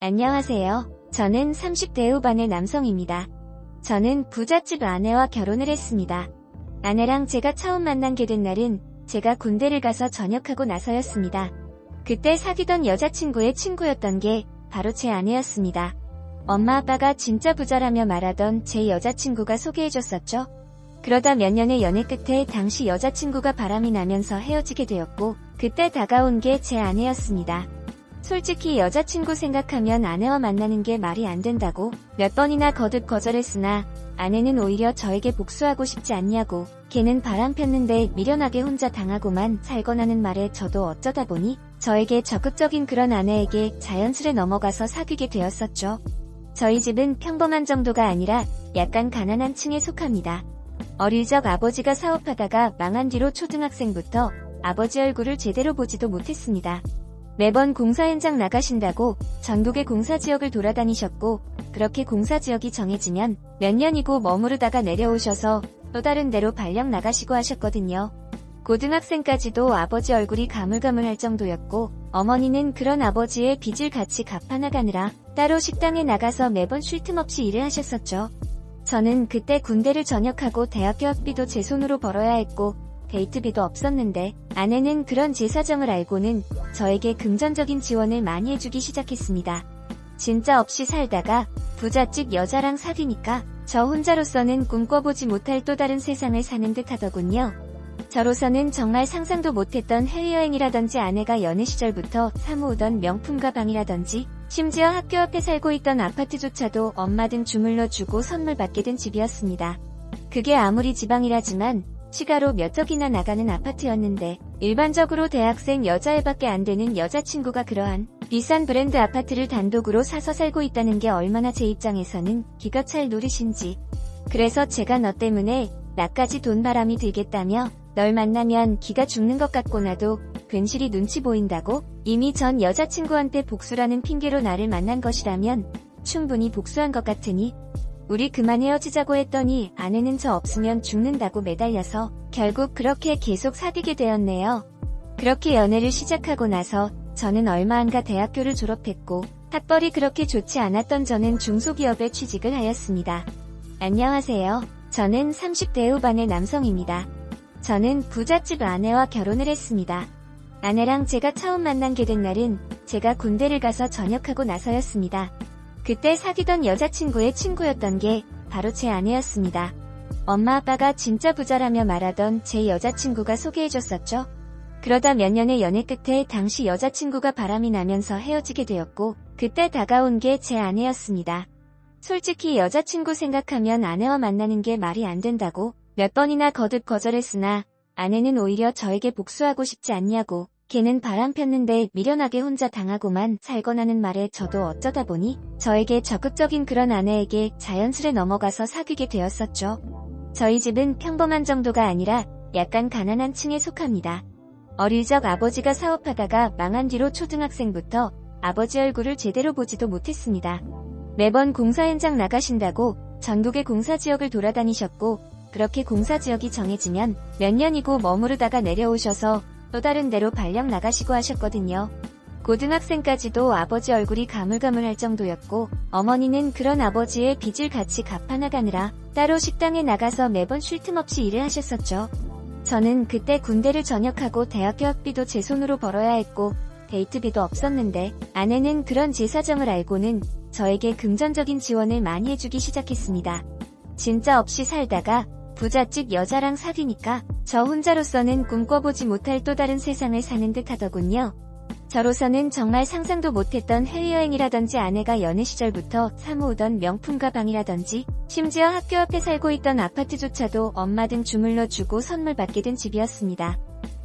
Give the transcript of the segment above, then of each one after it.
안녕하세요. 저는 30대 후반의 남성입니다. 저는 부잣집 아내와 결혼을 했습니다. 아내랑 제가 처음 만나게 된 날은 제가 군대를 가서 전역하고 나서였습니다. 그때 사귀던 여자친구의 친구였던 게 바로 제 아내였습니다. 엄마 아빠가 진짜 부자라며 말하던 제 여자친구가 소개해줬었죠. 그러다 몇 년의 연애 끝에 당시 여자친구가 바람이 나면서 헤어지게 되었고 그때 다가온 게 제 아내였습니다. 솔직히 여자친구 생각하면 아내와 만나는 게 말이 안 된다고 몇 번이나 거듭 거절했으나 아내는 오히려 저에게 복수하고 싶지 않냐고 걔는 바람 폈는데 미련하게 혼자 당하고만 살거나는 말에 저도 어쩌다 보니 저에게 적극적인 그런 아내에게 자연스레 넘어가서 사귀게 되었었죠. 저희 집은 평범한 정도가 아니라 약간 가난한 층에 속합니다. 어릴 적 아버지가 사업하다가 망한 뒤로 초등학생부터 아버지 얼굴을 제대로 보지도 못했습니다. 매번 공사 현장 나가신다고 전국의 공사지역을 돌아다니셨고 그렇게 공사지역이 정해지면 몇 년이고 머무르다가 내려오셔서 또 다른 데로 발령 나가시고 하셨거든요. 고등학생까지도 아버지 얼굴이 가물가물할 정도였고 어머니는 그런 아버지의 빚을 같이 갚아나가느라 따로 식당에 나가서 매번 쉴 틈 없이 일을 하셨었죠. 저는 그때 군대를 전역하고 대학교 학비도 제 손으로 벌어야 했고 데이트비도 없었는데 아내는 그런 제 사정을 알고는 저에게 금전적인 지원을 많이 해주기 시작했습니다. 진짜 없이 살다가 부잣집 여자랑 사귀니까 저 혼자로서는 꿈꿔보지 못할 또 다른 세상을 사는 듯 하더군요. 저로서는 정말 상상도 못했던 해외여행이라든지 아내가 연애 시절부터 사모으던 명품 가방이라든지 심지어 학교 앞에 살고 있던 아파트조차도 엄마 등 주물러 주고 선물 받게 된 집이었습니다. 그게 아무리 지방이라지만 시가로 몇 억이나 나가는 아파트였는데 일반적으로 대학생 여자애밖에 안 되는 여자친구가 그러한 비싼 브랜드 아파트를 단독으로 사서 살고 있다는 게 얼마나 제 입장에서는 기가 찰 노릇인지. 그래서 제가 너 때문에 나까지 돈바람이 들겠다며 널 만나면 기가 죽는 것 같고 나도 괜시리 눈치 보인다고 이미 전 여자친구한테 복수라는 핑계로 나를 만난 것이라면 충분히 복수한 것 같으니 우리 그만 헤어지자고 했더니 아내는 저 없으면 죽는다고 매달려서 결국 그렇게 계속 사귀게 되었네요. 그렇게 연애를 시작하고 나서 저는 얼마 안 가 대학교를 졸업했고 학벌이 그렇게 좋지 않았던 저는 중소기업에 취직을 하였습니다. 안녕하세요. 저는 30대 후반의 남성입니다. 저는 부잣집 아내와 결혼을 했습니다. 아내랑 제가 처음 만나게 된 날은 제가 군대를 가서 전역하고 나서였습니다. 그때 사귀던 여자친구의 친구였던 게 바로 제 아내였습니다. 엄마 아빠가 진짜 부자라며 말하던 제 여자친구가 소개해줬었죠. 그러다 몇 년의 연애 끝에 당시 여자친구가 바람이 나면서 헤어지게 되었고 그때 다가온 게 제 아내였습니다. 솔직히 여자친구 생각하면 아내와 만나는 게 말이 안 된다고 몇 번이나 거듭 거절했으나 아내는 오히려 저에게 복수하고 싶지 않냐고 걔는 바람 폈는데 미련하게 혼자 당하고만 살거나는 말에 저도 어쩌다 보니 저에게 적극적인 그런 아내에게 자연스레 넘어가서 사귀게 되었었죠. 저희 집은 평범한 정도가 아니라 약간 가난한 층에 속합니다. 어릴 적 아버지가 사업하다가 망한 뒤로 초등학생부터 아버지 얼굴을 제대로 보지도 못했습니다. 매번 공사 현장 나가신다고 전국의 공사지역을 돌아다니셨고 그렇게 공사지역이 정해지면 몇 년이고 머무르다가 내려오셔서 또 다른 데로 발령 나가시고 하셨거든요. 고등학생까지도 아버지 얼굴이 가물가물할 정도였고 어머니는 그런 아버지의 빚을 같이 갚아나가느라 따로 식당에 나가서 매번 쉴 틈 없이 일을 하셨었죠. 저는 그때 군대를 전역하고 대학교 학비도 제 손으로 벌어야 했고 데이트비도 없었는데 아내는 그런 제 사정을 알고는 저에게 금전적인 지원을 많이 해주기 시작했습니다. 진짜 없이 살다가 부잣집 여자랑 사귀니까 저 혼자로서는 꿈꿔보지 못할 또 다른 세상을 사는 듯 하더군요. 저로서는 정말 상상도 못했던 해외여행이라든지 아내가 연애 시절부터 사모으던 명품 가방이라든지 심지어 학교 앞에 살고 있던 아파트조차도 엄마 등 주물러 주고 선물 받게 된 집이었습니다.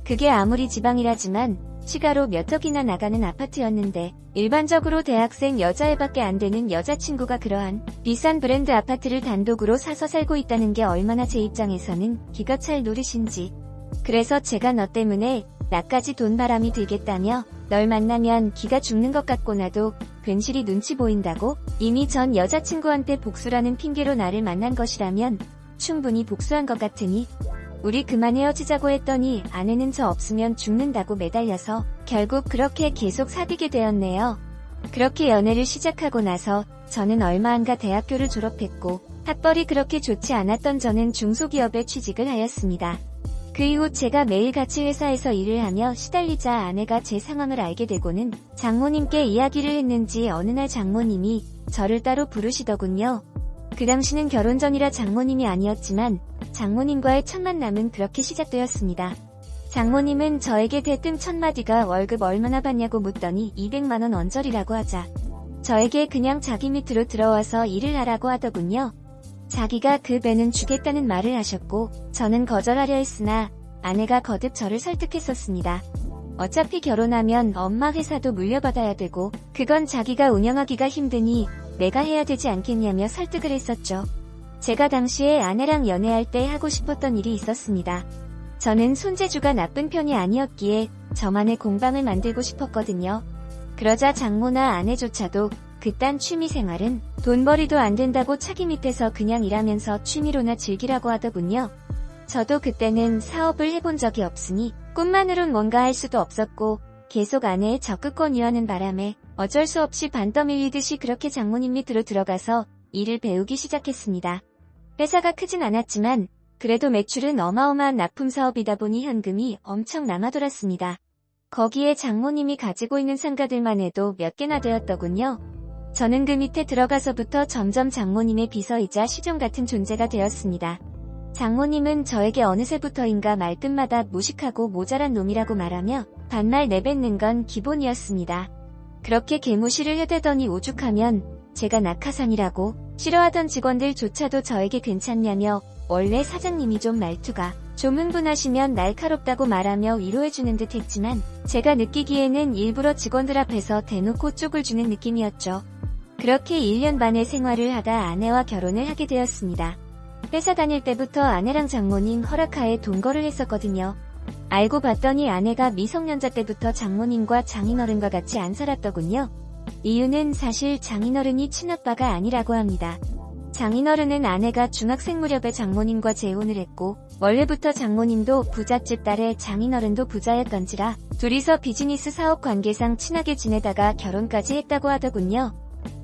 그게 아무리 지방이라지만 시가로 몇 억이나 나가는 아파트였는데 일반적으로 대학생 여자애밖에 안 되는 여자친구가 그러한 비싼 브랜드 아파트를 단독으로 사서 살고 있다는 게 얼마나 제 입장에서는 기가 찰 노릇인지. 그래서 제가 너 때문에 나까지 돈바람이 들겠다며 널 만나면 기가 죽는 것 같고 나도 괜시리 눈치 보인다고 이미 전 여자친구한테 복수라는 핑계로 나를 만난 것이라면 충분히 복수한 것 같으니 우리 그만 헤어지자고 했더니 아내는 저 없으면 죽는다고 매달려서 결국 그렇게 계속 사귀게 되었네요. 그렇게 연애를 시작하고 나서 저는 얼마 안 가 대학교를 졸업했고 학벌이 그렇게 좋지 않았던 저는 중소기업에 취직을 하였습니다. 그 이후 제가 매일같이 회사에서 일을 하며 시달리자 아내가 제 상황을 알게 되고는 장모님께 이야기를 했는지 어느 날 장모님이 저를 따로 부르시더군요. 그 당시는 결혼 전이라 장모님이 아니었지만 장모님과의 첫 만남은 그렇게 시작되었습니다. 장모님은 저에게 대뜸 첫 마디가 월급 얼마나 받냐고 묻더니 200만원 언저리라고 하자 저에게 그냥 자기 밑으로 들어와서 일을 하라고 하더군요. 자기가 그 배는 주겠다는 말을 하셨고 저는 거절하려 했으나 아내가 거듭 저를 설득했었습니다. 어차피 결혼하면 엄마 회사도 물려받아야 되고 그건 자기가 운영하기가 힘드니 내가 해야 되지 않겠냐며 설득을 했었죠. 제가 당시에 아내랑 연애할 때 하고 싶었던 일이 있었습니다. 저는 손재주가 나쁜 편이 아니었기에 저만의 공방을 만들고 싶었거든요. 그러자 장모나 아내조차도 그딴 취미생활은 돈벌이도 안 된다고 차기 밑에서 그냥 일하면서 취미로나 즐기라고 하더군요. 저도 그때는 사업을 해본 적이 없으니 꿈만으론 뭔가 할 수도 없었고 계속 아내의 적극 권유하는 바람에 어쩔 수 없이 반 떠밀리듯이 그렇게 장모님 밑으로 들어가서 일을 배우기 시작했습니다. 회사가 크진 않았지만 그래도 매출은 어마어마한 납품 사업이다 보니 현금이 엄청 남아돌았습니다. 거기에 장모님이 가지고 있는 상가들만 해도 몇 개나 되었더군요. 저는 그 밑에 들어가서부터 점점 장모님의 비서이자 시종 같은 존재가 되었습니다. 장모님은 저에게 어느새부터인가 말끝마다 무식하고 모자란 놈이라고 말하며 반말 내뱉는 건 기본이었습니다. 그렇게 개무시를 해대더니 오죽하면 제가 낙하산이라고 싫어하던 직원들조차도 저에게 괜찮냐며 원래 사장님이 좀 말투가 좀 흥분하시면 날카롭다고 말하며 위로해주는 듯 했지만 제가 느끼기에는 일부러 직원들 앞에서 대놓고 쪽을 주는 느낌이었죠. 그렇게 1년 반의 생활을 하다 아내와 결혼을 하게 되었습니다. 회사 다닐 때부터 아내랑 장모님 허락하에 동거를 했었거든요. 알고 봤더니 아내가 미성년자 때부터 장모님과 장인어른과 같이 안 살았더군요. 이유는 사실 장인어른이 친아빠가 아니라고 합니다. 장인어른은 아내가 중학생 무렵에 장모님과 재혼을 했고 원래부터 장모님도 부잣집 딸에 장인어른도 부자였던지라 둘이서 비즈니스 사업 관계상 친하게 지내다가 결혼까지 했다고 하더군요.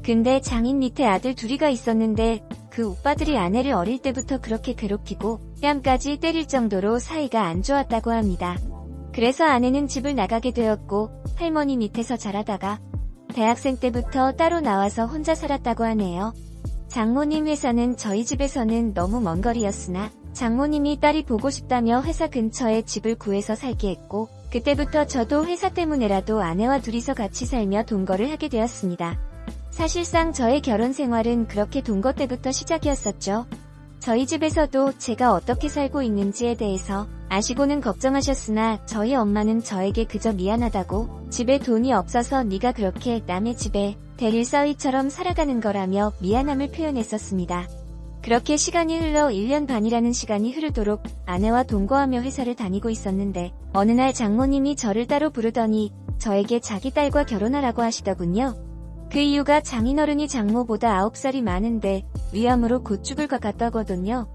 근데 장인 밑에 아들 둘이가 있었는데 그 오빠들이 아내를 어릴 때부터 그렇게 괴롭히고 뺨까지 때릴 정도로 사이가 안 좋았다고 합니다. 그래서 아내는 집을 나가게 되었고 할머니 밑에서 자라다가 대학생 때부터 따로 나와서 혼자 살았다고 하네요. 장모님 회사는 저희 집에서는 너무 먼 거리였으나 장모님이 딸이 보고 싶다며 회사 근처에 집을 구해서 살게 했고 그때부터 저도 회사 때문에라도 아내와 둘이서 같이 살며 동거를 하게 되었습니다. 사실상 저의 결혼 생활은 그렇게 동거 때부터 시작이었었죠. 저희 집에서도 제가 어떻게 살고 있는지에 대해서 아시고는 걱정하셨으나 저희 엄마는 저에게 그저 미안하다고 집에 돈이 없어서 네가 그렇게 남의 집에 대릴사위처럼 살아가는 거라며 미안함을 표현했었습니다. 그렇게 시간이 흘러 1년 반이라는 시간이 흐르도록 아내와 동거하며 회사를 다니고 있었는데 어느 날 장모님이 저를 따로 부르더니 저에게 자기 딸과 결혼하라고 하시더군요. 그 이유가 장인어른이 장모보다 9살이 많은데 위암으로 곧 죽을 것 같다거든요.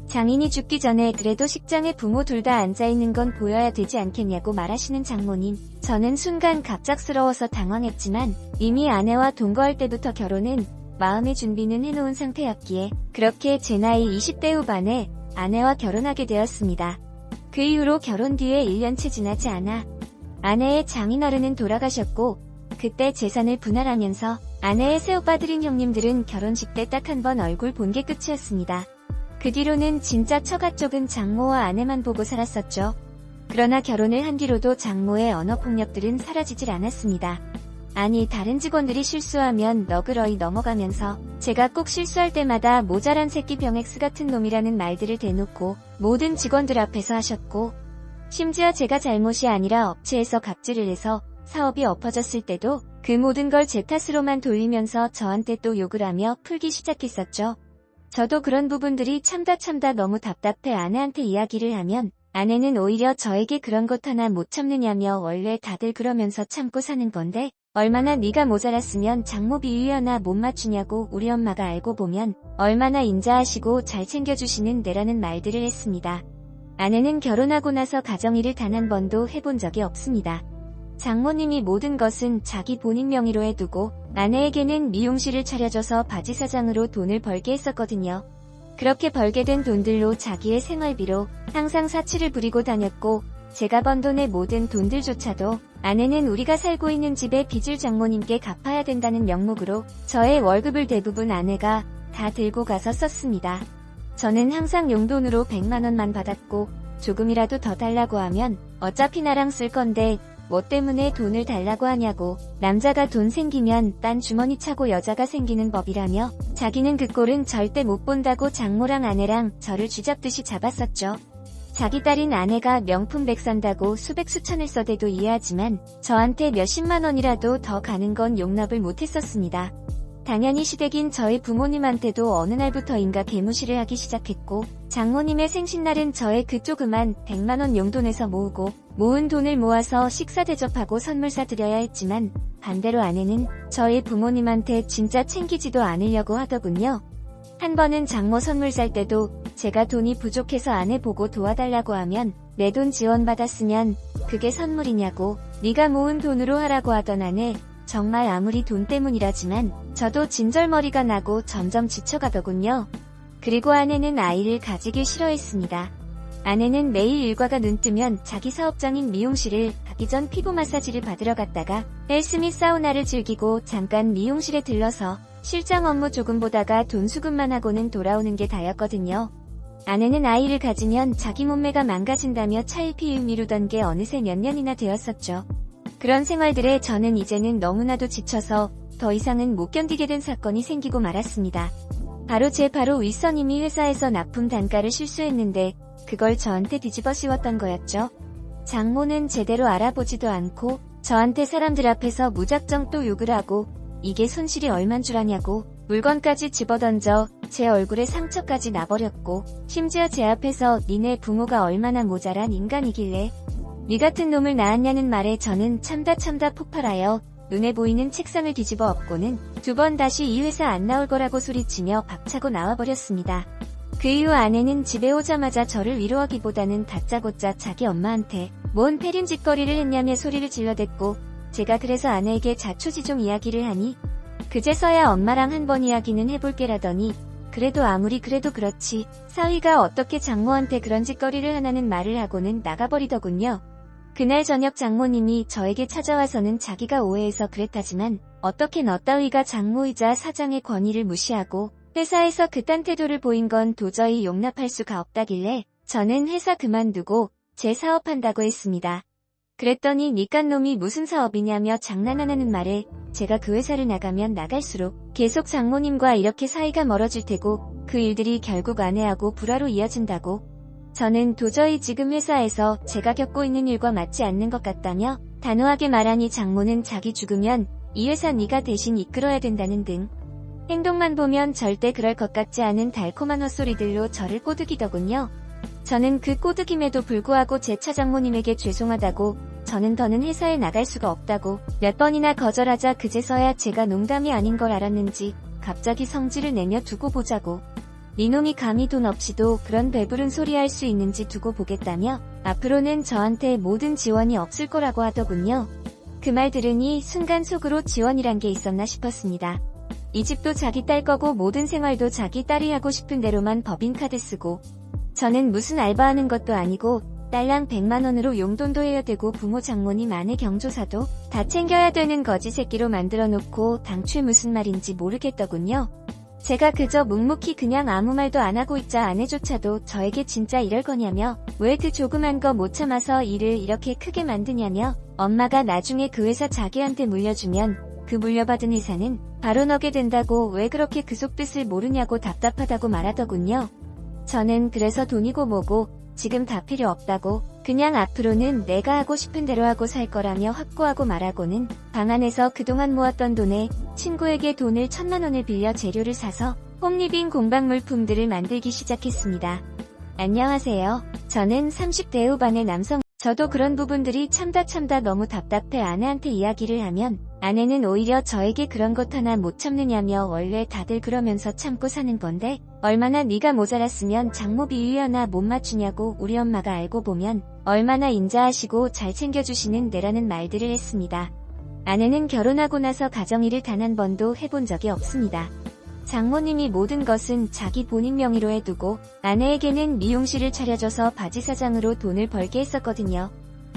장인이 죽기 전에 그래도 식장에 부모 둘 다 앉아있는 건 보여야 되지 않겠냐고 말하시는 장모님. 저는 순간 갑작스러워서 당황했지만 이미 아내와 동거할 때부터 결혼은 마음의 준비는 해놓은 상태였기에 그렇게 제 나이 20대 후반에 아내와 결혼하게 되었습니다. 그 이후로 결혼 뒤에 1년채 지나지 않아 아내의 장인어른은 돌아가셨고 그때 재산을 분할하면서 아내의 새오빠들인 형님들은 결혼식 때 딱 한 번 얼굴 본 게 끝이었습니다. 그 뒤로는 진짜 처가 쪽은 장모와 아내만 보고 살았었죠. 그러나 결혼을 한 뒤로도 장모의 언어폭력들은 사라지질 않았습니다. 아니 다른 직원들이 실수하면 너그러이 넘어가면서 제가 꼭 실수할 때마다 모자란 새끼 병엑스 같은 놈이라는 말들을 대놓고 모든 직원들 앞에서 하셨고 심지어 제가 잘못이 아니라 업체에서 갑질을 해서 사업이 엎어졌을 때도 그 모든 걸 제 탓으로만 돌리면서 저한테 또 욕을 하며 풀기 시작했었죠. 저도 그런 부분들이 참다 너무 답답해 아내한테 이야기를 하면 아내는 오히려 저에게 그런 것 하나 못 참느냐며 원래 다들 그러면서 참고 사는 건데 얼마나 네가 모자랐으면 장모 비위 하나 못 맞추냐고 우리 엄마가 알고 보면 얼마나 인자하시고 잘 챙겨주시는 내라는 말들을 했습니다. 아내는 결혼하고 나서 가정일을 단 한 번도 해본 적이 없습니다. 장모님이 모든 것은 자기 본인 명의로 해두고 아내에게는 미용실을 차려줘서 바지 사장으로 돈을 벌게 했었거든요. 그렇게 벌게 된 돈들로 자기의 생활비로 항상 사치를 부리고 다녔고 제가 번 돈의 모든 돈들조차도 아내는 우리가 살고 있는 집의 빚을 장모님께 갚아야 된다는 명목으로 저의 월급을 대부분 아내가 다 들고 가서 썼습니다. 저는 항상 용돈으로 100만원만 받았고 조금이라도 더 달라고 하면 어차피 나랑 쓸 건데 뭐 때문에 돈을 달라고 하냐고, 남자가 돈 생기면 딴 주머니 차고 여자가 생기는 법이라며 자기는 그 꼴은 절대 못 본다고 장모랑 아내랑 저를 쥐잡듯이 잡았었죠. 자기 딸인 아내가 명품백 산다고 수백 수천을 써대도 이해하지만 저한테 몇십만 원이라도 더 가는 건 용납을 못했었습니다. 당연히 시댁인 저희 부모님한테도 어느 날부터인가 개무시를 하기 시작했고 장모님의 생신날은 저의 그 조그만 100만원 용돈에서 모으고 모은 돈을 모아서 식사 대접하고 선물 사드려야 했지만 반대로 아내는 저희 부모님한테 진짜 챙기지도 않으려고 하더군요. 한 번은 장모 선물 살 때도 제가 돈이 부족해서 아내 보고 도와달라고 하면 내 돈 지원받았으면 그게 선물이냐고 네가 모은 돈으로 하라고 하던 아내, 정말 아무리 돈 때문이라지만 저도 진절머리가 나고 점점 지쳐가더군요. 그리고 아내는 아이를 가지길 싫어했습니다. 아내는 매일 일과가 눈뜨면 자기 사업장인 미용실을 가기 전 피부 마사지를 받으러 갔다가 헬스 및 사우나를 즐기고 잠깐 미용실에 들러서 실장 업무 조금 보다가 돈 수급만 하고는 돌아오는 게 다였거든요. 아내는 아이를 가지면 자기 몸매가 망가진다며 차일피일 미루던 게 어느새 몇 년이나 되었었죠. 그런 생활들에 저는 이제는 너무나도 지쳐서 더 이상은 못 견디게 된 사건이 생기고 말았습니다. 바로 제 바로 윗선임이 회사에서 납품 단가를 실수했는데 그걸 저한테 뒤집어 씌웠던 거였죠. 장모는 제대로 알아보지도 않고 저한테 사람들 앞에서 무작정 또 욕을 하고 이게 손실이 얼만 줄 아냐고 물건까지 집어던져 제 얼굴에 상처까지 나버렸고 심지어 제 앞에서 니네 부모가 얼마나 모자란 인간이길래 니 같은 놈을 낳았냐는 말에 저는 참다 폭발하여 눈에 보이는 책상을 뒤집어 엎고는 두 번 다시 이 회사 안 나올 거라고 소리치며 박차고 나와버렸습니다. 그 이후 아내는 집에 오자마자 저를 위로하기보다는 다짜고짜 자기 엄마한테 뭔 패륜짓거리를 했냐며 소리를 질러댔고 제가 그래서 아내에게 자초지종 이야기를 하니 그제서야 엄마랑 한번 이야기는 해볼게라더니 그래도 아무리 그래도 그렇지 사위가 어떻게 장모한테 그런 짓거리를 하나는 말을 하고는 나가버리더군요. 그날 저녁 장모님이 저에게 찾아와서는 자기가 오해해서 그랬다지만 어떻게 너 따위가 장모이자 사장의 권위를 무시하고 회사에서 그딴 태도를 보인 건 도저히 용납할 수가 없다길래 저는 회사 그만두고 제 사업한다고 했습니다. 그랬더니 니깐 놈이 무슨 사업이냐며 장난하는 말에 제가 그 회사를 나가면 나갈수록 계속 장모님과 이렇게 사이가 멀어질 테고 그 일들이 결국 아내하고 불화로 이어진다고 저는 도저히 지금 회사에서 제가 겪고 있는 일과 맞지 않는 것 같다며 단호하게 말하니 장모는 자기 죽으면 이 회사 네가 대신 이끌어야 된다는 등 행동만 보면 절대 그럴 것 같지 않은 달콤한 헛소리들로 저를 꼬드기더군요. 저는 그 꼬드김에도 불구하고 제 차장모님에게 죄송하다고 저는 더는 회사에 나갈 수가 없다고 몇 번이나 거절하자 그제서야 제가 농담이 아닌 걸 알았는지 갑자기 성질을 내며 두고 보자고 니놈이 감히 돈 없이도 그런 배부른 소리 할 수 있는지 두고 보겠다며 앞으로는 저한테 모든 지원이 없을 거라고 하더군요. 그 말 들으니 순간 속으로 지원이란 게 있었나 싶었습니다. 이 집도 자기 딸 거고 모든 생활도 자기 딸이 하고 싶은 대로만 법인카드 쓰고 저는 무슨 알바하는 것도 아니고 딸랑 100만원으로 용돈도 해야 되고 부모 장모님 아내 경조사도 다 챙겨야 되는 거지 새끼로 만들어 놓고 당초에 무슨 말인지 모르겠더군요. 제가 그저 묵묵히 그냥 아무 말도 안 하고 있자 아내조차도 저에게 진짜 이럴 거냐며 왜 그 조그만 거 못 참아서 일을 이렇게 크게 만드냐며 엄마가 나중에 그 회사 자기한테 물려주면 그 물려받은 회사는 바로 너게 된다고 왜 그렇게 그 속뜻을 모르냐고 답답하다고 말하더군요. 저는 그래서 돈이고 뭐고 지금 다 필요 없다고 그냥 앞으로는 내가 하고 싶은 대로 하고 살 거라며 확고하고 말하고는 방 안에서 그동안 모았던 돈에 친구에게 돈을 1000만원을 빌려 재료를 사서 홈리빙 공방 물품들을 만들기 시작했습니다. 안녕하세요. 저는 30대 후반의 남성 저도 그런 부분들이 참다 너무 답답해 아내한테 이야기를 하면 아내는 오히려 저에게 그런 것 하나 못 참느냐며 원래 다들 그러면서 참고 사는 건데 얼마나 네가 모자랐으면 장모 비위 하나 못 맞추냐고 우리 엄마가 알고 보면 얼마나 인자하시고 잘 챙겨주시는 데라는 말들을 했습니다. 아내는 결혼하고 나서 가정일을 단 한 번도 해본 적이 없습니다. 장모님이 모든 것은 자기 본인 명의로 해두고 아내에게는 미용실을 차려줘서 바지 사장으로 돈을 벌게 했었거든요.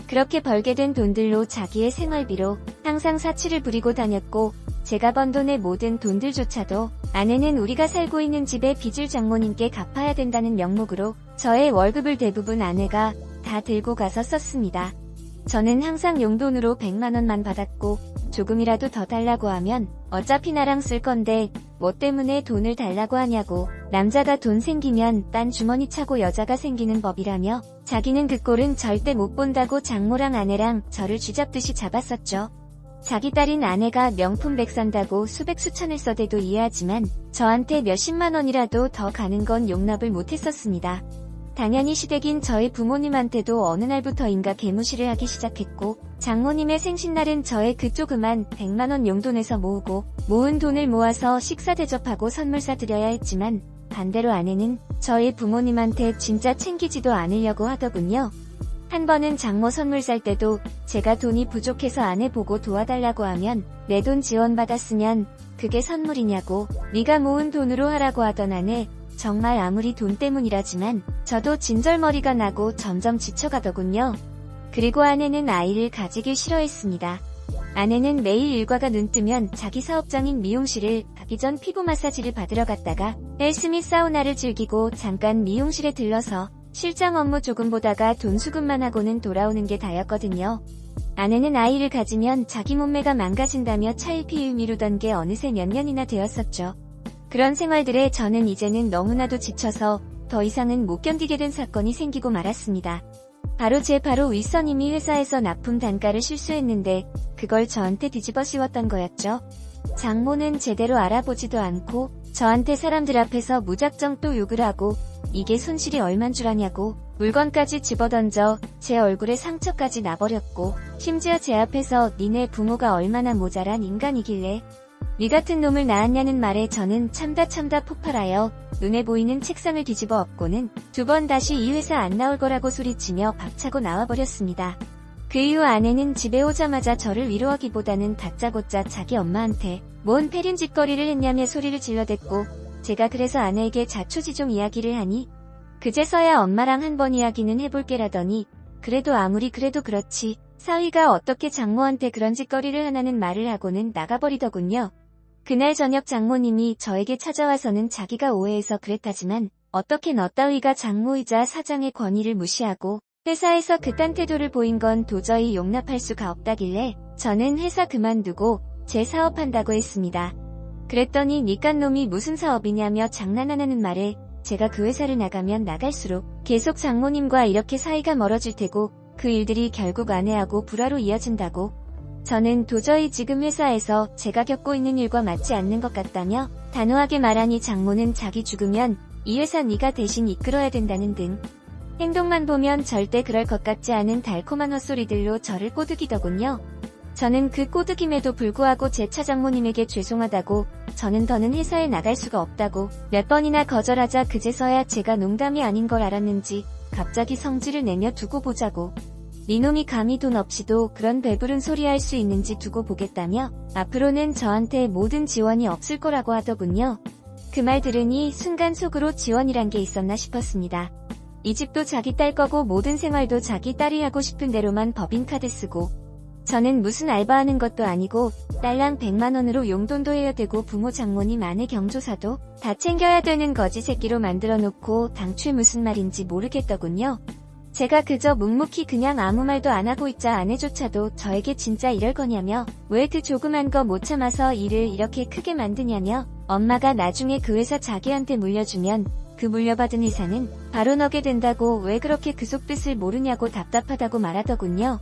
그렇게 벌게 된 돈들로 자기의 생활비로 항상 사치를 부리고 다녔고 제가 번 돈의 모든 돈들조차도 아내는 우리가 살고 있는 집의 빚을 장모님께 갚아야 된다는 명목으로 저의 월급을 대부분 아내가 다 들고 가서 썼습니다. 저는 항상 용돈으로 100만 원만 받았고 조금이라도 더 달라고 하면 어차피 나랑 쓸 건데 뭐 때문에 돈을 달라고 하냐고 남자가 돈 생기면 딴 주머니 차고 여자가 생기는 법이라며 자기는 그 꼴은 절대 못 본다고 장모랑 아내랑 저를 쥐잡듯이 잡았었죠. 자기 딸인 아내가 명품 백 산다고 수백 수천을 써대도 이해하지만 저한테 몇십만 원이라도 더 가는 건 용납을 못했었습니다. 당연히 시댁인 저희 부모님한테도 어느 날부터인가 개무시를 하기 시작했고 장모님의 생신날은 저의 그 조그만 100만 원 용돈에서 모으고 모은 돈을 모아서 식사 대접하고 선물 사드려야 했지만 반대로 아내는 저희 부모님한테 진짜 챙기지도 않으려고 하더군요. 한 번은 장모 선물 살 때도 제가 돈이 부족해서 아내 보고 도와달라고 하면 내 돈 지원받았으면 그게 선물이냐고 네가 모은 돈으로 하라고 하던 아내 정말 아무리 돈 때문이라지만 저도 진절머리가 나고 점점 지쳐가더군요. 그리고 아내는 아이를 가지길 싫어했습니다. 아내는 매일 일과가 눈뜨면 자기 사업장인 미용실을 가기 전 피부 마사지를 받으러 갔다가 헬스 및 사우나를 즐기고 잠깐 미용실에 들러서 실장 업무 조금 보다가 돈 수급만 하고는 돌아오는 게 다였거든요. 아내는 아이를 가지면 자기 몸매가 망가진다며 차일피일 미루던 게 어느새 몇 년이나 되었었죠. 그런 생활들에 저는 이제는 너무나도 지쳐서 더 이상은 못 견디게 된 사건이 생기고 말았습니다. 바로 윗선임이 회사에서 납품 단가를 실수했는데 그걸 저한테 뒤집어 씌웠던 거였죠. 장모는 제대로 알아보지도 않고 저한테 사람들 앞에서 무작정 또 욕을 하고 이게 손실이 얼만 줄 아냐고 물건까지 집어던져 제 얼굴에 상처까지 나버렸고 심지어 제 앞에서 니네 부모가 얼마나 모자란 인간이길래 니 같은 놈을 낳았냐는 말에 저는 참다 폭발하여 눈에 보이는 책상을 뒤집어 엎고는 두 번 다시 이 회사 안 나올 거라고 소리치며 박차고 나와버렸습니다. 그 이후 아내는 집에 오자마자 저를 위로하기보다는 다짜고짜 자기 엄마한테 뭔 패륜짓거리를 했냐며 소리를 질러댔고 제가 그래서 아내에게 자초지종 이야기를 하니 그제서야 엄마랑 한번 이야기는 해볼게라더니 그래도 아무리 그래도 그렇지 사위가 어떻게 장모한테 그런 짓거리를 하나는 말을 하고는 나가버리더군요. 그날 저녁 장모님이 저에게 찾아와서는 자기가 오해해서 그랬다지만 어떻게 너 따위가 장모이자 사장의 권위를 무시하고 회사에서 그딴 태도를 보인 건 도저히 용납할 수가 없다길래 저는 회사 그만두고 제 사업한다고 했습니다. 그랬더니 니깐 놈이 무슨 사업이냐며 장난하는 말에 제가 그 회사를 나가면 나갈수록 계속 장모님과 이렇게 사이가 멀어질 테고 그 일들이 결국 아내하고 불화로 이어진다고 저는 도저히 지금 회사에서 제가 겪고 있는 일과 맞지 않는 것 같다며 단호하게 말하니 장모는 자기 죽으면 이 회사 네가 대신 이끌어야 된다는 등 행동만 보면 절대 그럴 것 같지 않은 달콤한 헛소리들로 저를 꼬드기더군요. 저는 그 꼬드김에도 불구하고 제 차장모님에게 죄송하다고 저는 더는 회사에 나갈 수가 없다고 몇 번이나 거절하자 그제서야 제가 농담이 아닌 걸 알았는지 갑자기 성질을 내며 두고 보자고 니놈이 감히 돈 없이도 그런 배부른 소리 할 수 있는지 두고 보겠다며 앞으로는 저한테 모든 지원이 없을 거라고 하더군요. 그 말 들으니 순간 속으로 지원이란 게 있었나 싶었습니다. 이 집도 자기 딸 거고 모든 생활도 자기 딸이 하고 싶은 대로만 법인카드 쓰고 저는 무슨 알바하는 것도 아니고 딸랑 100만 원으로 용돈도 해야 되고 부모 장모님 아내 경조사도 다 챙겨야 되는 거지 새끼로 만들어 놓고 당초에 무슨 말인지 모르겠더군요. 제가 그저 묵묵히 그냥 아무 말도 안 하고 있자 아내조차도 저에게 진짜 이럴 거냐며 왜 그 조그만 거 못 참아서 일을 이렇게 크게 만드냐며 엄마가 나중에 그 회사 자기한테 물려주면 그 물려받은 회사는 바로 너게 된다고 왜 그렇게 그 속뜻을 모르냐고 답답하다고 말하더군요.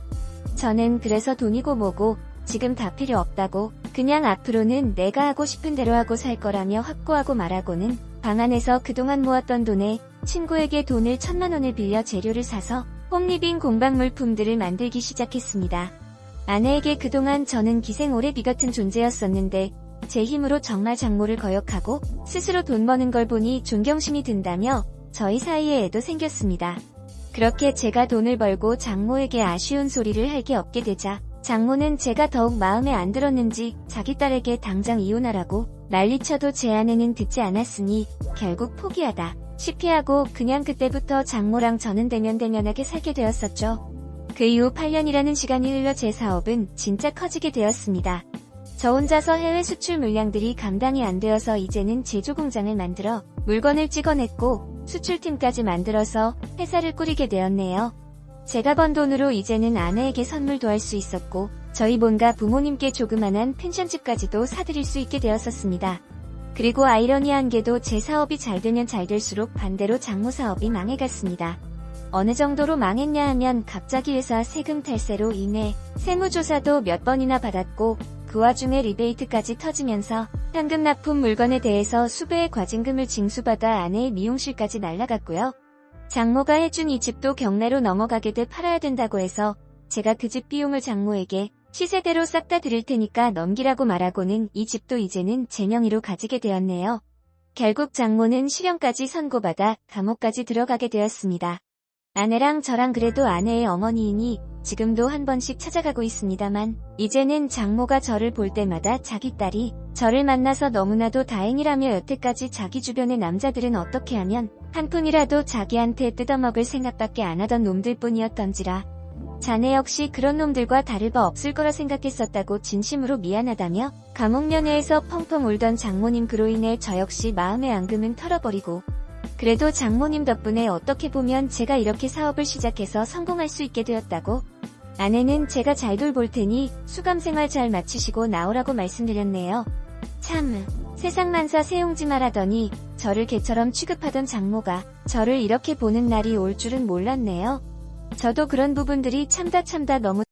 저는 그래서 돈이고 뭐고 지금 다 필요 없다고 그냥 앞으로는 내가 하고 싶은 대로 하고 살 거라며 확고하고 말하고는 방 안에서 그동안 모았던 돈에 친구에게 돈을 1000만 원을 빌려 재료를 사서 홈리빙 공방 물품들을 만들기 시작했습니다. 아내에게 그동안 저는 기생오래비 같은 존재였었는데 제 힘으로 정말 장모를 거역하고 스스로 돈 버는 걸 보니 존경심이 든다며 저희 사이에 애도 생겼습니다. 그렇게 제가 돈을 벌고 장모에게 아쉬운 소리를 할 게 없게 되자 장모는 제가 더욱 마음에 안 들었는지 자기 딸에게 당장 이혼하라고 난리쳐도 제 아내는 듣지 않았으니 결국 포기하다 시피 하고 그냥 그때부터 장모랑 저는 대면대면하게 살게 되었었죠. 그 이후 8년이라는 시간이 흘러 제 사업은 진짜 커지게 되었습니다. 저 혼자서 해외 수출 물량들이 감당이 안 되어서 이제는 제조 공장을 만들어 물건을 찍어냈고 수출팀까지 만들어서 회사를 꾸리게 되었네요. 제가 번 돈으로 이제는 아내에게 선물도 할 수 있었고 저희 본가 부모님께 조그만한 펜션집까지도 사드릴 수 있게 되었었습니다. 그리고 아이러니한 게도 제 사업이 잘 되면 잘 될수록 반대로 장모 사업이 망해갔습니다. 어느 정도로 망했냐 하면 갑자기 회사 세금 탈세로 인해 세무조사도 몇 번이나 받았고 그 와중에 리베이트까지 터지면서 현금 납품 물건에 대해서 수배의 과징금을 징수받아 아내의 미용실까지 날라갔고요. 장모가 해준 이 집도 경매로 넘어가게 돼 팔아야 된다고 해서 제가 그 집 비용을 장모에게 시세대로 싹 다 드릴 테니까 넘기라고 말하고는 이 집도 이제는 제 명의로 가지게 되었네요. 결국 장모는 실형까지 선고받아 감옥까지 들어가게 되었습니다. 아내랑 저랑 그래도 아내의 어머니이니 지금도 한 번씩 찾아가고 있습니다만 이제는 장모가 저를 볼 때마다 자기 딸이 저를 만나서 너무나도 다행이라며 여태까지 자기 주변의 남자들은 어떻게 하면 한 푼이라도 자기한테 뜯어먹을 생각밖에 안 하던 놈들 뿐이었던지라 자네 역시 그런 놈들과 다를 바 없을 거라 생각했었다고 진심으로 미안하다며 감옥면회에서 펑펑 울던 장모님 그로 인해 저 역시 마음의 앙금은 털어버리고 그래도 장모님 덕분에 어떻게 보면 제가 이렇게 사업을 시작해서 성공할 수 있게 되었다고 아내는 제가 잘 돌볼 테니 수감생활 잘 마치시고 나오라고 말씀드렸네요. 참 세상만사 세용지마라더니 저를 개처럼 취급하던 장모가 저를 이렇게 보는 날이 올 줄은 몰랐네요. 저도 그런 부분들이 참다 너무